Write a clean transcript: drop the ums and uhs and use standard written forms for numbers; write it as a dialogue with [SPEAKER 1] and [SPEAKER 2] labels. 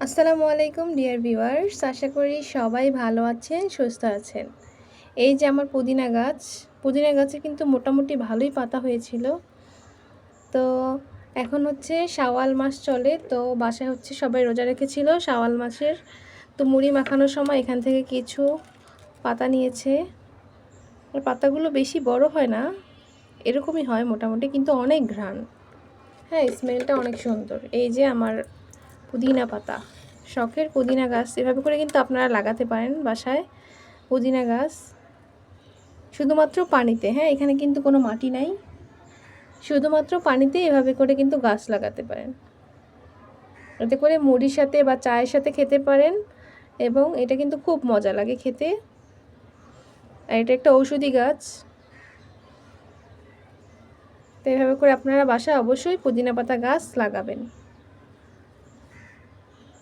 [SPEAKER 1] আসসালামু আলাইকুম dear viewers, আশা করি সবাই ভালো আছেন, সুস্থ আছেন। এই যে আমার পুদিনা গাছে কিন্তু মোটামুটি ভালোই পাতা হয়েছিল। তো এখন হচ্ছে শাওয়াল মাস চলে, তো বাসায় হচ্ছে সবাই রোজা রেখেছিল শাওয়াল মাসের। তো মুড়ি মাখানোর সময় এখান থেকে কিছু পাতা নিয়েছে। আর পাতাগুলো বেশি বড় হয় না, এরকমই হয় মোটামুটি, কিন্তু অনেক ঘ্রাণ। হ্যাঁ, স্মেলটা অনেক সুন্দর। এই যে আমার পুদিনা পাতা, শখের পুদিনা গাছ। এভাবে করে কিন্তু আপনারা লাগাতে পারেন বাসায় পুদিনা গাছ, শুধুমাত্র পানিতে। হ্যাঁ, এখানে কিন্তু কোনো মাটি নাই, শুধুমাত্র পানিতে এভাবে করে কিন্তু গাছ লাগাতে পারেন। এতে করে মুড়ির সাথে বা চায়ের সাথে খেতে পারেন, এবং এটা কিন্তু খুব মজা লাগে খেতে। আর এটা একটা ঔষধি গাছ। তো এভাবে করে আপনারা বাসায় অবশ্যই পুদিনা পাতা গাছ লাগাবেন।